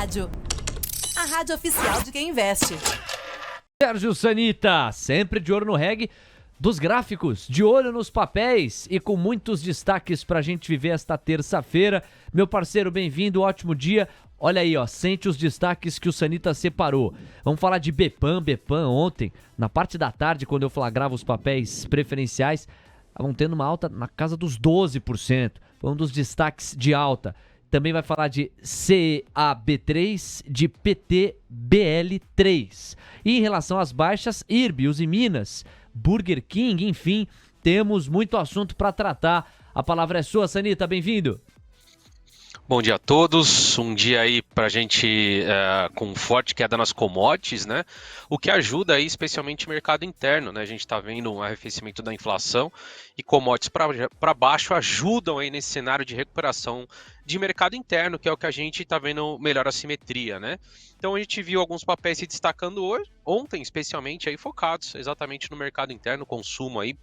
Rádio. A rádio oficial de quem investe. Sérgio Sanita, sempre de olho no reg dos gráficos, de olho nos papéis e com muitos destaques pra gente viver esta terça-feira. Meu parceiro, bem-vindo, ótimo dia. Olha aí, ó, sente os destaques que o Sanita separou. Vamos falar de Bepam ontem, na parte da tarde, quando eu flagrava os papéis preferenciais, estavam tendo uma alta na casa dos 12%. Foi um dos destaques de alta. Também vai falar de CAB3, de PTBL3. E em relação às baixas, IRB, Usiminas, Burger King, enfim, temos muito assunto para tratar. A palavra é sua, Sanita, bem-vindo. Bom dia a todos, um dia aí pra gente com forte queda nas commodities, né? O que ajuda aí especialmente o mercado interno, né? A gente tá vendo um arrefecimento da inflação e commodities para baixo ajudam aí nesse cenário de recuperação de mercado interno, que é o que a gente tá vendo melhor assimetria, né? Então a gente viu alguns papéis se destacando hoje, ontem especialmente aí focados exatamente no mercado interno, consumo aí.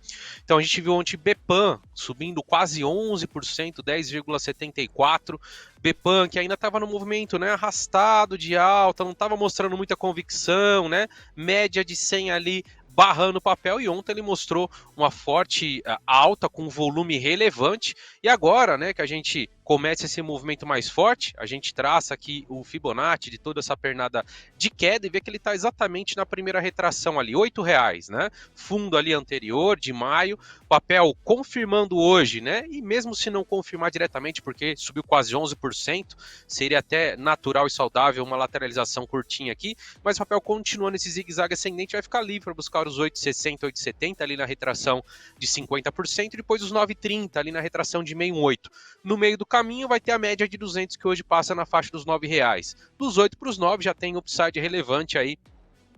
Então a gente viu ontem Bepam subindo quase 11%, 10,74%. Bepam que ainda estava no movimento, né, arrastado de alta, não estava mostrando muita convicção, né? Média de 100 ali barrando o papel, e ontem ele mostrou uma forte alta com volume relevante. E agora, né, que a gente começa esse movimento mais forte, a gente traça aqui o Fibonacci de toda essa pernada de queda e vê que ele está exatamente na primeira retração ali, R$8, né? Fundo ali anterior, de maio, papel confirmando hoje, né? E mesmo se não confirmar diretamente, porque subiu quase 11%, seria até natural e saudável uma lateralização curtinha aqui, mas o papel continua nesse zigue-zague ascendente, vai ficar livre para buscar os 8,60, 8,70 ali na retração de 50%, e depois os 9,30 ali na retração de 6,18. No meio do caminho vai ter a média de 200 que hoje passa na faixa dos R$9. Dos 8 para os 9 já tem upside relevante aí,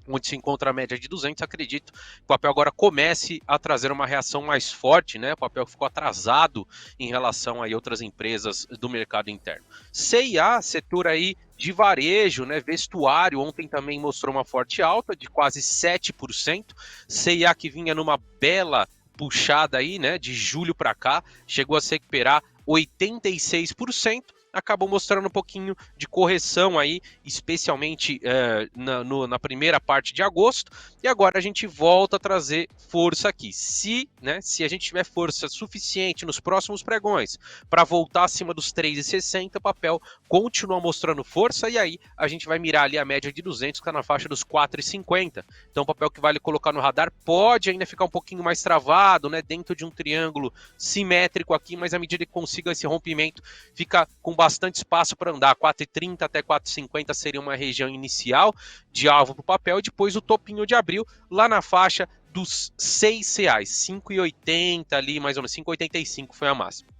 onde se encontra a média de 200, acredito que o papel agora comece a trazer uma reação mais forte, né? O papel ficou atrasado em relação a outras empresas do mercado interno. C&A, setor aí de varejo, né? Vestuário, ontem também mostrou uma forte alta de quase 7%. C&A que vinha numa bela puxada aí, né? De julho para cá, chegou a se recuperar 86%. Acabou mostrando um pouquinho de correção aí, especialmente na primeira parte de agosto, e agora a gente volta a trazer força aqui. Se a gente tiver força suficiente nos próximos pregões para voltar acima dos 3,60, o papel continua mostrando força, e aí a gente vai mirar ali a média de 200, que está na faixa dos 4,50. Então o papel que vale colocar no radar pode ainda ficar um pouquinho mais travado, né, dentro de um triângulo simétrico aqui, mas à medida que consiga esse rompimento, fica com bastante espaço para andar. 4,30 até 4,50 seria uma região inicial de alvo para o papel, e depois o topinho de abril lá na faixa dos R$6, 5,80 ali, mais ou menos, 5,85 foi a máxima.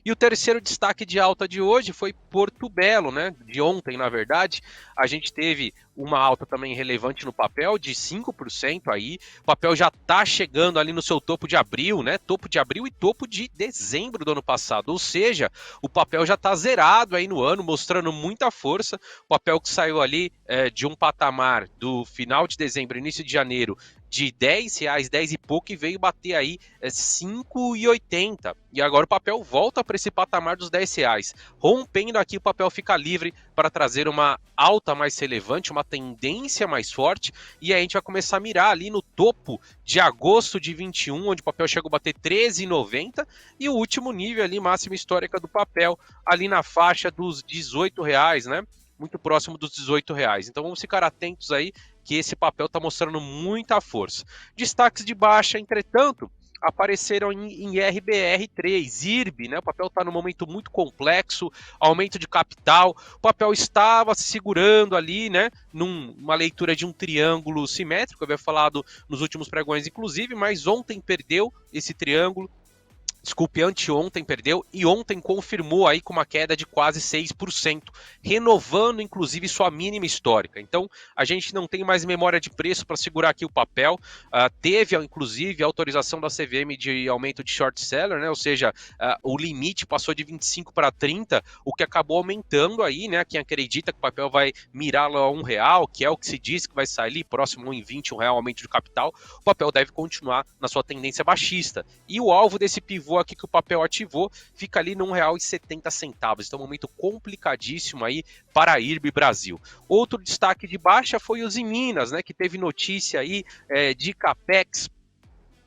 E o terceiro destaque de alta de hoje foi Porto Belo, né? De ontem, na verdade, a gente teve uma alta também relevante no papel de 5% aí. O papel já está chegando ali no seu topo de abril, né? Topo de abril e topo de dezembro do ano passado. Ou seja, o papel já está zerado aí no ano, mostrando muita força. O papel que saiu ali de um patamar do final de dezembro, início de janeiro, de R$10, 10 e pouco, e veio bater aí 5,80. E agora o papel volta para esse patamar dos R$10. Rompendo aqui, o papel fica livre para trazer uma alta mais relevante, uma tendência mais forte, e aí a gente vai começar a mirar ali no topo de agosto de 21, onde o papel chegou a bater R$13,90, e o último nível ali, máxima histórica do papel, ali na faixa dos R$18, né? Muito próximo dos R$18. Então vamos ficar atentos aí, que esse papel está mostrando muita força. Destaques de baixa, entretanto, apareceram em RBR3, IRB, né? O papel está num momento muito complexo, aumento de capital, o papel estava se segurando ali, né? Numa leitura de um triângulo simétrico, eu havia falado nos últimos pregões, inclusive, mas ontem perdeu esse triângulo. Desculpe, anteontem perdeu, e ontem confirmou aí com uma queda de quase 6%, renovando inclusive sua mínima histórica. Então a gente não tem mais memória de preço para segurar aqui o papel. Teve inclusive a autorização da CVM de aumento de short seller, né? Ou seja, o limite passou de 25 para 30, o que acabou aumentando aí, né? Quem acredita que o papel vai mirar lá a R$1, que é o que se diz que vai sair ali próximo a R$1,20, R$1 aumento de capital, o papel deve continuar na sua tendência baixista. E o alvo desse pivô observou aqui que o papel ativou, fica ali num R$1,70. Então, um momento complicadíssimo aí para a IRB Brasil. Outro destaque de baixa foi os Minas, né, que teve notícia aí de Capex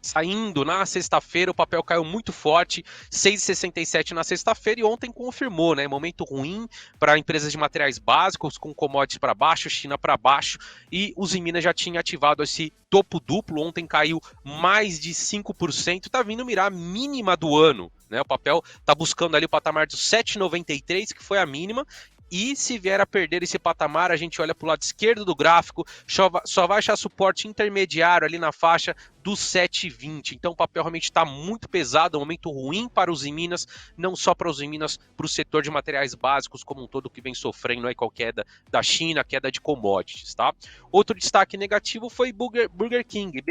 saindo na sexta-feira, o papel caiu muito forte, 6,67 na sexta-feira, e ontem confirmou, né? Momento ruim para empresas de materiais básicos, com commodities para baixo, China para baixo, e os Minas já tinha ativado esse topo duplo, ontem caiu mais de 5%, tá vindo mirar a mínima do ano, né? O papel tá buscando ali o patamar dos 7,93, que foi a mínima. E se vier a perder esse patamar, a gente olha para o lado esquerdo do gráfico, só vai achar suporte intermediário ali na faixa dos 7,20. Então o papel realmente está muito pesado, um momento ruim para os Minas, não só para os Minas, para o setor de materiais básicos como um todo que vem sofrendo aí com a queda da China, queda de commodities, tá? Outro destaque negativo foi Burger King,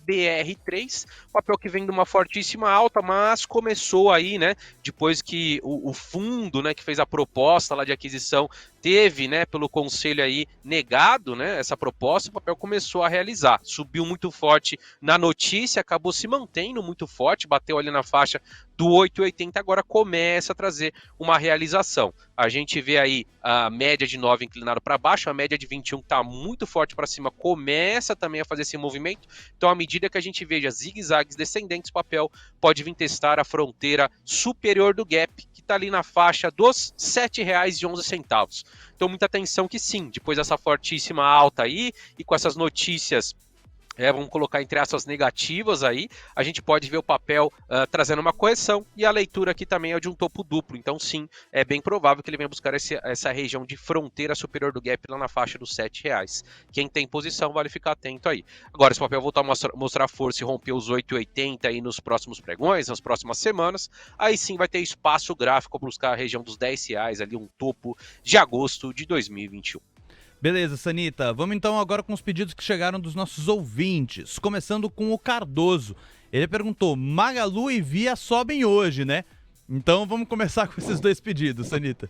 BR3, papel que vem de uma fortíssima alta, mas começou aí, né, depois que o fundo, né, que fez a proposta lá de aquisição, teve, né, pelo conselho aí negado, né, essa proposta, o papel começou a realizar, subiu muito forte na notícia, acabou se mantendo muito forte, bateu ali na faixa do 8,80, agora começa a trazer uma realização. A gente vê aí a média de 9 inclinado para baixo, a média de 21 está muito forte para cima, começa também a fazer esse movimento. Então, à medida que a gente veja zigue-zagues descendentes, o papel pode vir testar a fronteira superior do gap, que está ali na faixa dos R$ 7,11. Então, muita atenção que sim, depois dessa fortíssima alta aí, e com essas notícias, vamos colocar entre aspas negativas aí, a gente pode ver o papel trazendo uma correção, e a leitura aqui também é de um topo duplo, então sim, é bem provável que ele venha buscar essa região de fronteira superior do gap lá na faixa dos R$ 7,00. Quem tem posição vale ficar atento aí. Agora, se o papel voltar a mostrar força e romper os 8,80 aí nos próximos pregões, nas próximas semanas, aí sim vai ter espaço gráfico para buscar a região dos R$ 10,00, ali um topo de agosto de 2021. Beleza, Sanita. Vamos então agora com os pedidos que chegaram dos nossos ouvintes. Começando com o Cardoso. Ele perguntou, Magalu e Via sobem hoje, né? Então vamos começar com esses dois pedidos, Sanita.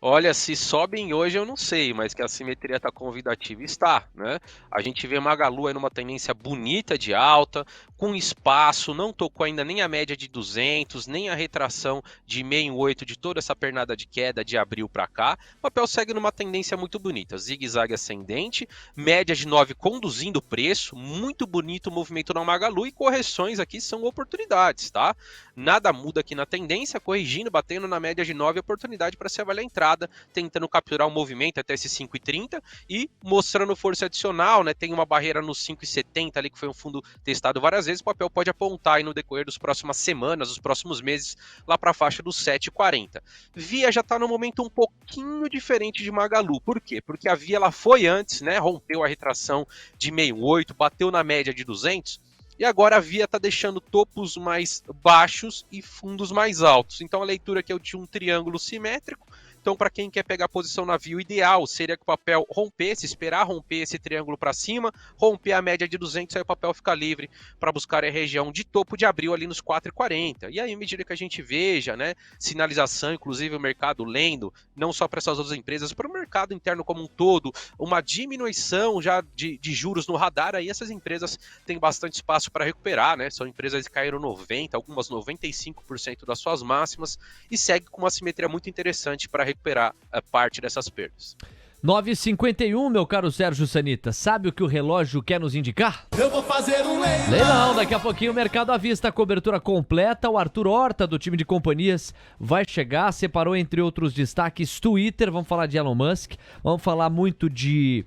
Olha, se sobem hoje eu não sei, mas que a simetria está convidativa está, né? A gente vê Magalu aí numa tendência bonita de alta, com espaço, não tocou ainda nem a média de 200, nem a retração de 6,8 de toda essa pernada de queda de abril para cá. O papel segue numa tendência muito bonita, zigue-zague ascendente, média de 9 conduzindo o preço, muito bonito o movimento na Magalu, e correções aqui são oportunidades, tá? Nada muda aqui na tendência, corrigindo, batendo na média de 9, oportunidade para se avaliar a entrada, tentando capturar o movimento até esse 5,30 e mostrando força adicional, né? Tem uma barreira no 5,70 ali, que foi um fundo testado várias vezes. O papel pode apontar aí no decorrer das próximas semanas, dos próximos meses, lá para a faixa dos 7,40. Via já está no momento um pouquinho diferente de Magalu. Por quê? Porque a Via ela foi antes, né? Rompeu a retração de 6,8, bateu na média de 200. E agora a Via está deixando topos mais baixos e fundos mais altos. Então a leitura aqui é de um triângulo simétrico. Então, para quem quer pegar posição na Via, o ideal seria que o papel rompesse, esperar romper esse triângulo para cima, romper a média de 200, aí o papel fica livre para buscar a região de topo de abril ali nos 4,40. E aí, à medida que a gente veja, né, sinalização, inclusive o mercado lendo, não só para essas outras empresas, para o mercado interno como um todo, uma diminuição já de juros no radar, aí essas empresas têm bastante espaço para recuperar, né? São empresas que caíram 90%, algumas 95% das suas máximas, e segue com uma simetria muito interessante para recuperar a parte dessas perdas. 9h51, meu caro Sérgio Sanita. Sabe o que o relógio quer nos indicar? Eu vou fazer um leilão. Leilão, daqui a pouquinho o Mercado à Vista, cobertura completa. O Arthur Horta, do time de companhias, vai chegar. Separou, entre outros destaques, Twitter. Vamos falar de Elon Musk. Vamos falar muito de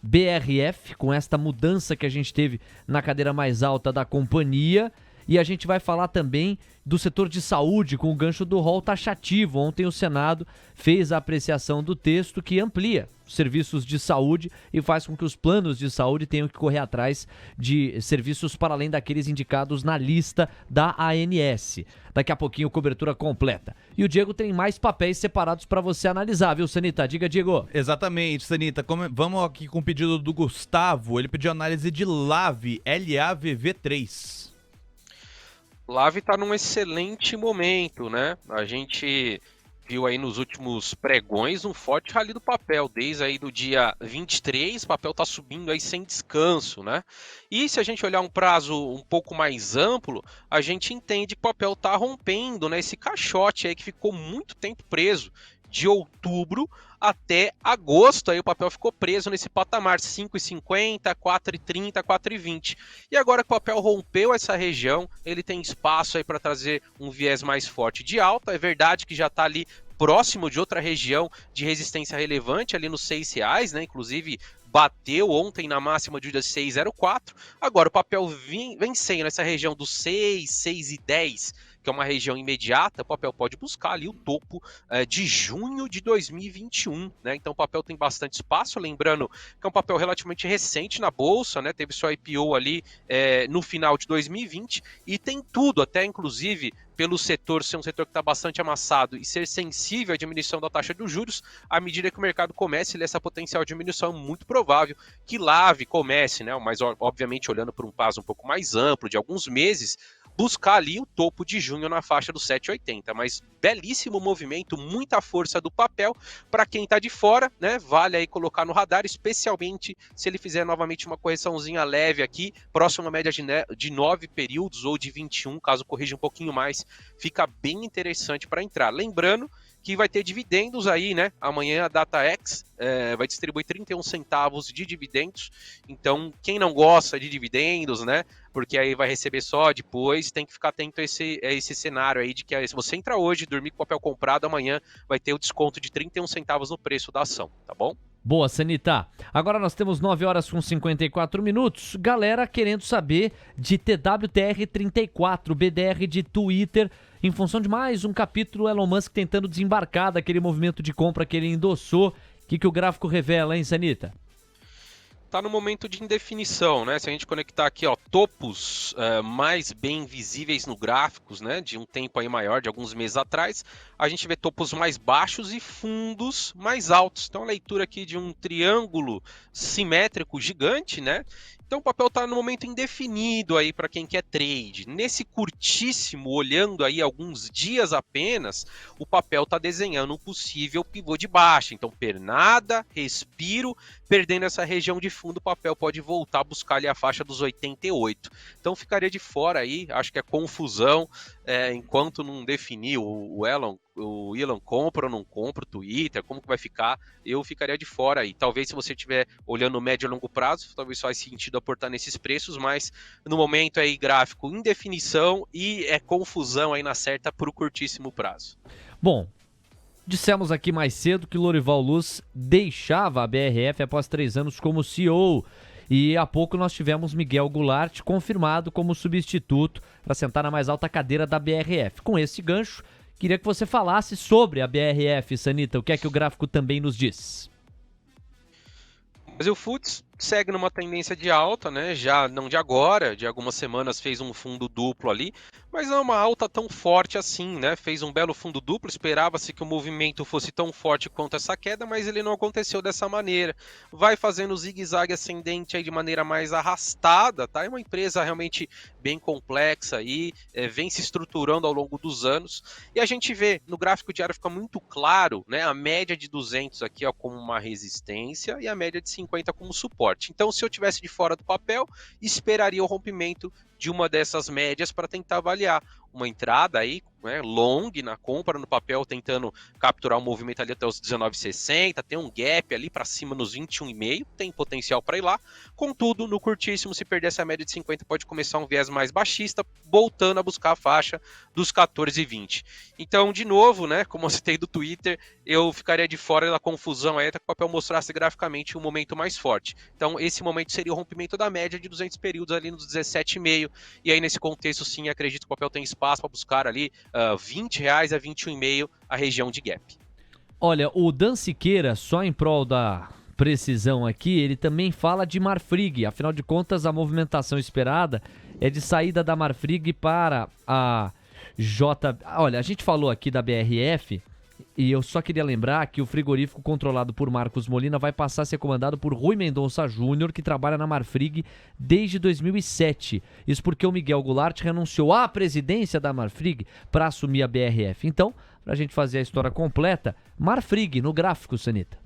BRF, com esta mudança que a gente teve na cadeira mais alta da companhia. E a gente vai falar também do setor de saúde com o gancho do rol taxativo. Ontem o Senado fez a apreciação do texto que amplia os serviços de saúde e faz com que os planos de saúde tenham que correr atrás de serviços para além daqueles indicados na lista da ANS. Daqui a pouquinho, cobertura completa. E o Diego tem mais papéis separados para você analisar, viu, Sanita? Diga, Diego. Exatamente, Sanita. Vamos aqui com o pedido do Gustavo. Ele pediu análise de LAV, LAVV3. Lave está num excelente momento, né? A gente viu aí nos últimos pregões um forte rally do papel, desde aí do dia 23, o papel está subindo aí sem descanso, né? E se a gente olhar um prazo um pouco mais amplo, a gente entende que o papel está rompendo, né, esse caixote aí que ficou muito tempo preso, de outubro até agosto, aí o papel ficou preso nesse patamar 5,50, 4,30, 4,20. E agora que o papel rompeu essa região, ele tem espaço aí para trazer um viés mais forte de alta. É verdade que já está ali próximo de outra região de resistência relevante, ali nos R$6, né? Inclusive bateu ontem na máxima de 6,04. Agora o papel vencendo essa região dos 6, 6,10, que é uma região imediata, o papel pode buscar ali o topo de junho de 2021, né? Então o papel tem bastante espaço, lembrando que é um papel relativamente recente na bolsa, né? Teve sua IPO ali no final de 2020 e tem tudo, até inclusive pelo setor ser um setor que está bastante amassado e ser sensível à diminuição da taxa de juros, à medida que o mercado comece, essa potencial diminuição é muito provável que comece, né? Mas obviamente olhando por um prazo um pouco mais amplo, de alguns meses, buscar ali o topo de junho na faixa dos 7,80, mas belíssimo movimento, muita força do papel. Para quem está de fora, né, vale aí colocar no radar, especialmente se ele fizer novamente uma correçãozinha leve aqui, próxima média de 9 períodos ou de 21, caso corrija um pouquinho mais, fica bem interessante para entrar. Lembrando que vai ter dividendos aí, né? Amanhã a DataX vai distribuir 31 centavos de dividendos. Então, quem não gosta de dividendos, né? Porque aí vai receber só depois, tem que ficar atento a esse cenário aí de que se você entra hoje, dormir com papel comprado, amanhã vai ter o desconto de 31 centavos no preço da ação, tá bom? Boa, Sanita. Agora nós temos 9 horas com 54 minutos. Galera querendo saber de TWTR34, BDR de Twitter, em função de mais um capítulo Elon Musk tentando desembarcar daquele movimento de compra que ele endossou. O que o gráfico revela, hein, Sanita? Tá no momento de indefinição, né? Se a gente conectar aqui, ó, topos mais bem visíveis no gráficos, né? De um tempo aí maior, de alguns meses atrás, a gente vê topos mais baixos e fundos mais altos. Então a leitura aqui de um triângulo simétrico gigante, né? Então o papel está no momento indefinido aí para quem quer trade. Nesse curtíssimo, olhando aí alguns dias apenas, o papel está desenhando um possível pivô de baixa. Então pernada, respiro, perdendo essa região de fundo, o papel pode voltar a buscar ali a faixa dos 88. Então ficaria de fora aí, acho que é confusão, enquanto não definir o Elon compra ou não compra o Twitter, como que vai ficar, eu ficaria de fora aí. Talvez se você estiver olhando médio e longo prazo, talvez faz sentido aportar nesses preços, mas no momento aí gráfico indefinição e confusão aí na certa por curtíssimo prazo. Bom, dissemos aqui mais cedo que Lorival Luz deixava a BRF após 3 anos como CEO. E há pouco nós tivemos Miguel Gulart confirmado como substituto para sentar na mais alta cadeira da BRF. Com esse gancho, queria que você falasse sobre a BRF, Sanita. O que é que o gráfico também nos diz? O Brasil Foods segue numa tendência de alta, né? Já não de agora, de algumas semanas fez um fundo duplo ali, mas não é uma alta tão forte assim, né? Fez um belo fundo duplo, esperava-se que o movimento fosse tão forte quanto essa queda, mas ele não aconteceu dessa maneira. Vai fazendo zigue-zague ascendente aí de maneira mais arrastada, tá? É uma empresa realmente bem complexa e vem se estruturando ao longo dos anos. E a gente vê, no gráfico diário fica muito claro, né? A média de 200 aqui ó, como uma resistência e a média de 50 como suporte. Então, se eu tivesse de fora do papel, esperaria o rompimento de uma dessas médias para tentar avaliar uma entrada aí, né, long na compra no papel, tentando capturar um movimento ali até os 19,60, tem um gap ali para cima nos 21,5, tem potencial para ir lá. Contudo, no curtíssimo, se perder essa média de 50, pode começar um viés mais baixista, voltando a buscar a faixa dos 14,20. Então, de novo, né, como eu citei do Twitter, eu ficaria de fora da confusão aí até que o papel mostrasse graficamente um momento mais forte. Então, esse momento seria o rompimento da média de 200 períodos ali nos 17,5, e aí nesse contexto, sim, acredito que o papel tem espaço para buscar ali R$20 a R$21,5 a região de gap. Olha, o Dan Siqueira, só em prol da precisão aqui, ele também fala de Marfrig. Afinal de contas, a movimentação esperada é de saída da Marfrig para a Olha, a gente falou aqui da BRF E eu só queria lembrar que o frigorífico controlado por Marcos Molina vai passar a ser comandado por Rui Mendonça Júnior, que trabalha na Marfrig desde 2007. Isso porque o Miguel Goulart renunciou à presidência da Marfrig para assumir a BRF. Então, para a gente fazer a história completa, Marfrig no gráfico, Sanita.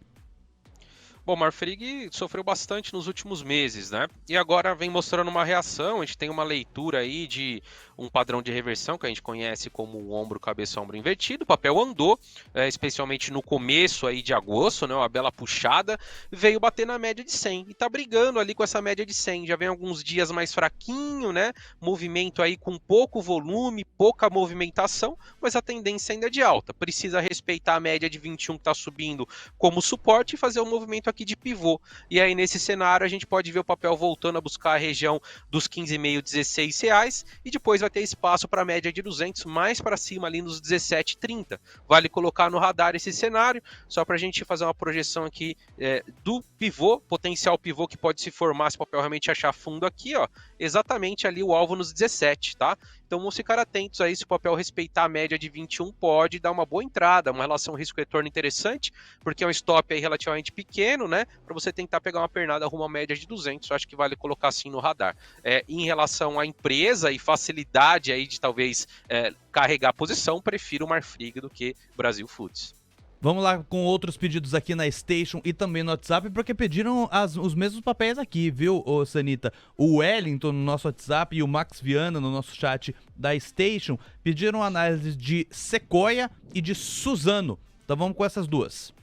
Bom, Marfrig sofreu bastante nos últimos meses, né? E agora vem mostrando uma reação. A gente tem uma leitura aí de um padrão de reversão que a gente conhece como o ombro, cabeça, ombro invertido. O papel andou, especialmente no começo aí de agosto, né? Uma bela puxada, veio bater na média de 100 e tá brigando ali com essa média de 100. Já vem alguns dias mais fraquinho, né? Movimento aí com pouco volume, pouca movimentação, mas a tendência ainda é de alta. Precisa respeitar a média de 21 que tá subindo como suporte e fazer um movimento aqui de pivô. E aí nesse cenário a gente pode ver o papel voltando a buscar a região dos 15,5, 16 reais e depois vai ter espaço para a média de 200 mais para cima ali nos 17,30. Vale colocar no radar esse cenário, só para a gente fazer uma projeção aqui do pivô, potencial pivô que pode se formar se o papel realmente achar fundo aqui, ó, exatamente ali o alvo nos 17, tá? Então vamos ficar atentos aí, se o papel respeitar a média de 21 pode dar uma boa entrada, uma relação risco-retorno interessante, porque é um stop aí relativamente pequeno, né, para você tentar pegar uma pernada rumo à média de 200, eu acho que vale colocar assim no radar. Em relação à empresa e facilidade aí de talvez carregar a posição, prefiro o Marfrig do que Brasil Foods. Vamos lá com outros pedidos aqui na Station e também no WhatsApp, porque pediram os mesmos papéis aqui, viu, Sanita? O Wellington no nosso WhatsApp e o Max Viana no nosso chat da Station pediram análise de Sequoia e de Suzano. Então vamos com essas duas.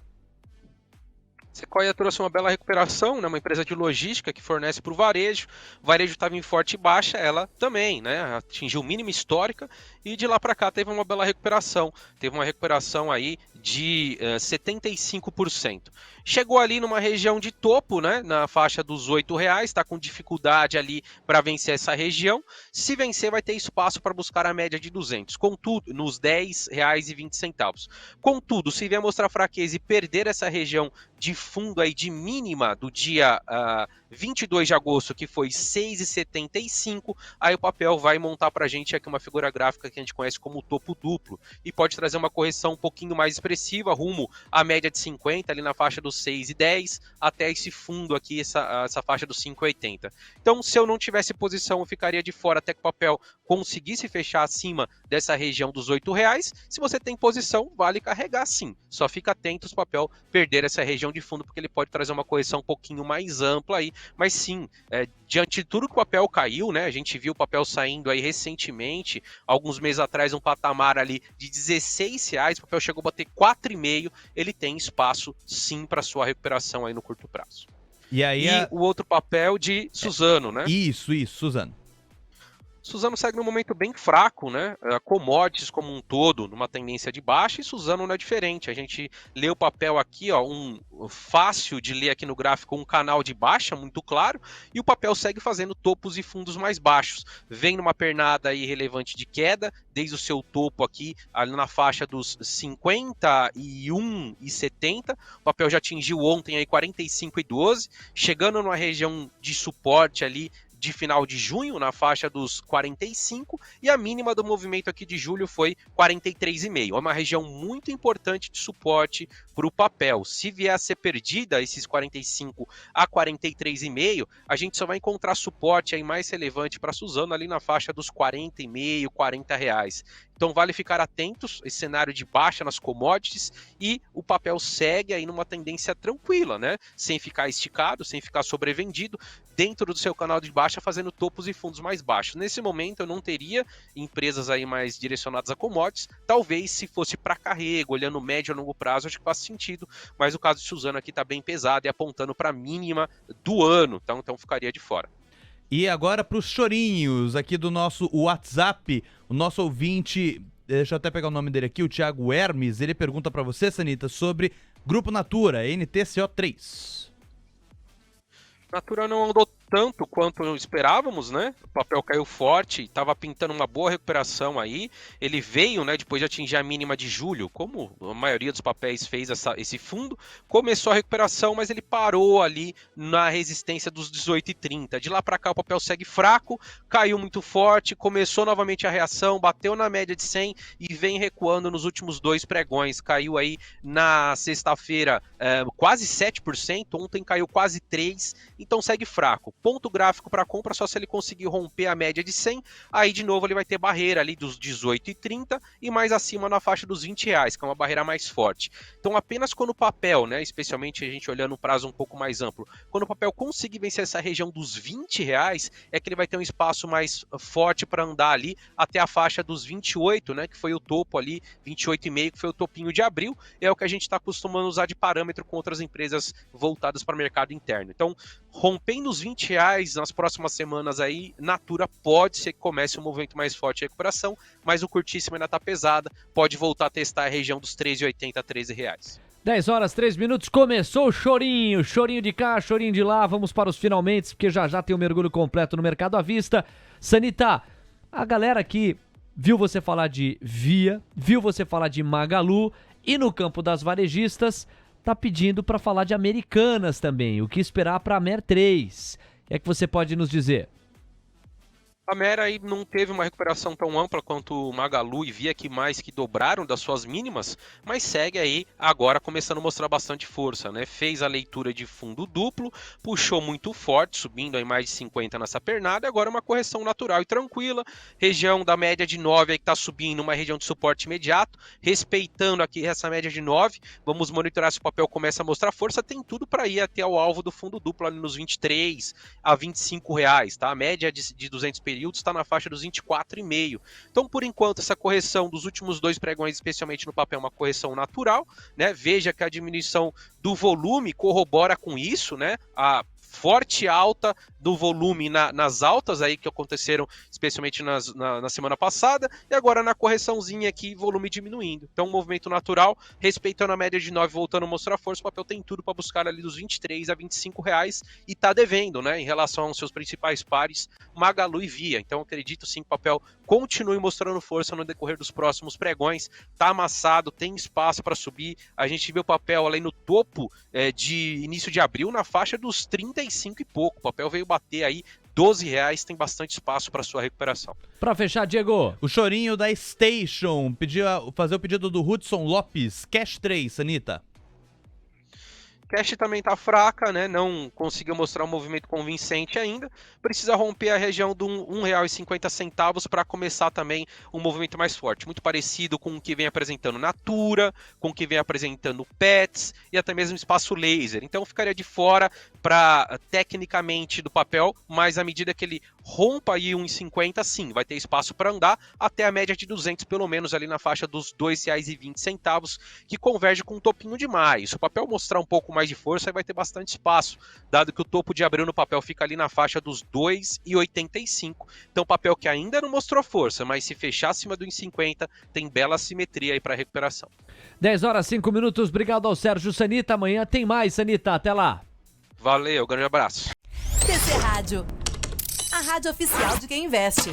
Sequoia trouxe uma bela recuperação, né? Uma empresa de logística que fornece para o varejo. O varejo estava em forte baixa, ela também, né? Atingiu mínima histórica e de lá para cá teve uma bela recuperação. Teve uma recuperação aí de 75%. Chegou ali numa região de topo, né? Na faixa dos R$8, está com dificuldade ali para vencer essa região. Se vencer, vai ter espaço para buscar a média de 200, contudo, nos R$10,20. Contudo, se vier mostrar fraqueza e perder essa região de fundo aí de mínima do dia 22 de agosto, que foi 6,75, aí o papel vai montar pra gente aqui uma figura gráfica que a gente conhece como topo duplo e pode trazer uma correção um pouquinho mais expressiva rumo à média de 50, ali na faixa dos 6,10 até esse fundo aqui, essa faixa dos 5,80. Então, se eu não tivesse posição, eu ficaria de fora até que o papel conseguisse fechar acima dessa região dos R$8. Se você tem posição, vale carregar sim. Só fica atento se o papel perder essa região de fundo, porque ele pode trazer uma correção um pouquinho mais ampla aí. Mas sim, diante de tudo que o papel caiu, né? A gente viu o papel saindo aí recentemente, alguns meses atrás, um patamar ali de R$16, o papel chegou a bater 4,5, ele tem espaço sim para sua recuperação aí no curto prazo. E aí o outro papel de Suzano, né? Isso, Suzano. Suzano segue num momento bem fraco, né? Commodities como um todo, numa tendência de baixa, e Suzano não é diferente. A gente lê o papel aqui, ó, fácil de ler aqui no gráfico, um canal de baixa muito claro, e o papel segue fazendo topos e fundos mais baixos. Vem numa pernada aí relevante de queda, desde o seu topo aqui, ali na faixa dos 51,70. O papel já atingiu ontem aí 45,12, chegando numa região de suporte ali de final de junho, na faixa dos 45, e a mínima do movimento aqui de julho foi 43,5. É uma região muito importante de suporte para o papel. Se vier a ser perdida, esses 45 a 43,5, a gente só vai encontrar suporte aí mais relevante para Suzano ali na faixa dos 40,5, R$40. Então vale ficar atentos, esse cenário de baixa nas commodities, e o papel segue aí numa tendência tranquila, né? Sem ficar esticado, sem ficar sobrevendido, dentro do seu canal de baixa, fazendo topos e fundos mais baixos. Nesse momento eu não teria empresas aí mais direcionadas a commodities, talvez se fosse para carrego, olhando médio a longo prazo, acho que faz sentido, mas o caso de Suzano aqui está bem pesado e apontando para a mínima do ano, então ficaria de fora. E agora para os chorinhos aqui do nosso WhatsApp, o nosso ouvinte, deixa eu até pegar o nome dele aqui, o Thiago Hermes, ele pergunta para você, Sanita, sobre Grupo Natura, NTCO3. Natura não andou tanto quanto esperávamos, né? O papel caiu forte, estava pintando uma boa recuperação aí. Ele veio, né, depois de atingir a mínima de julho, como a maioria dos papéis fez esse fundo, começou a recuperação, mas ele parou ali na resistência dos 18,30. De lá para cá o papel segue fraco, caiu muito forte, começou novamente a reação, bateu na média de 100 e vem recuando nos últimos 2 pregões. Caiu aí na sexta-feira quase 7%, ontem caiu quase 3%, então segue fraco. Ponto gráfico para compra só se ele conseguir romper a média de 100, aí de novo ele vai ter barreira ali dos 18,30 e mais acima na faixa dos R$20, que é uma barreira mais forte. Então apenas quando o papel, né, especialmente a gente olhando um prazo um pouco mais amplo, quando o papel conseguir vencer essa região dos R$20, é que ele vai ter um espaço mais forte para andar ali até a faixa dos 28, né, que foi o topo ali, 28,5, que foi o topinho de abril, é o que a gente está acostumando a usar de parâmetro com outras empresas voltadas para o mercado interno. Então, rompendo os R$20 nas próximas semanas aí, Natura pode ser que comece um movimento mais forte de recuperação, mas o curtíssimo ainda está pesada, pode voltar a testar a região dos R$13,80 a R$13. 10 horas, 3 minutos, começou o chorinho de cá, chorinho de lá, vamos para os finalmente, porque já tem o mergulho completo no mercado à vista. Sanita, a galera aqui viu você falar de Via, viu você falar de Magalu e no campo das varejistas tá pedindo para falar de Americanas também, o que esperar para a Mer 3. É que você pode nos dizer? A Mera aí não teve uma recuperação tão ampla quanto o Magalu e Via, que mais que dobraram das suas mínimas, mas segue aí agora começando a mostrar bastante força, né? Fez a leitura de fundo duplo, puxou muito forte, subindo aí mais de 50 nessa pernada, e agora uma correção natural e tranquila, região da média de 9 aí que tá subindo, uma região de suporte imediato, respeitando aqui essa média de 9, vamos monitorar se o papel começa a mostrar força, tem tudo para ir até o alvo do fundo duplo ali nos 23 a R$25, tá? A média de 200 períodos está na faixa dos 24,5. Então, por enquanto, essa correção dos últimos 2 pregões, especialmente no papel, é uma correção natural, né? Veja que a diminuição do volume corrobora com isso, né? A forte alta do volume nas altas aí que aconteceram, especialmente na semana passada, e agora na correçãozinha aqui, volume diminuindo. Então, um movimento natural, respeitando a média de 9, voltando a mostrar força, o papel tem tudo para buscar ali dos 23 a R$25 e tá devendo, né, em relação aos seus principais pares, Magalu e Via. Então, acredito sim que o papel continue mostrando força no decorrer dos próximos pregões, tá amassado, tem espaço para subir. A gente viu o papel ali no topo de início de abril, na faixa dos 35 e pouco. O papel veio bater aí R$12, tem bastante espaço para sua recuperação. Para fechar, Diego. O chorinho da Station, fazer o pedido do Hudson Lopes, Cash 3, Sanita. Cash também está fraca, né? Não conseguiu mostrar um movimento convincente ainda. Precisa romper a região de R$1,50 para começar também um movimento mais forte. Muito parecido com o que vem apresentando Natura, com o que vem apresentando Pets e até mesmo Espaço Laser. Então ficaria de fora para tecnicamente do papel, mas à medida que ele rompa aí R$1,50, sim, vai ter espaço para andar até a média de 200, pelo menos ali na faixa dos R$2,20, que converge com o topinho de maio. Se o papel mostrar um pouco mais de força, aí vai ter bastante espaço, dado que o topo de abril no papel fica ali na faixa dos R$2,85. Então papel que ainda não mostrou força, mas se fechar acima do R$1,50, tem bela simetria aí para recuperação. 10 horas, 5 minutos, obrigado ao Sérgio Sanita, amanhã tem mais, Sanita, até lá. Valeu, grande abraço. TC Rádio, a rádio oficial de quem investe.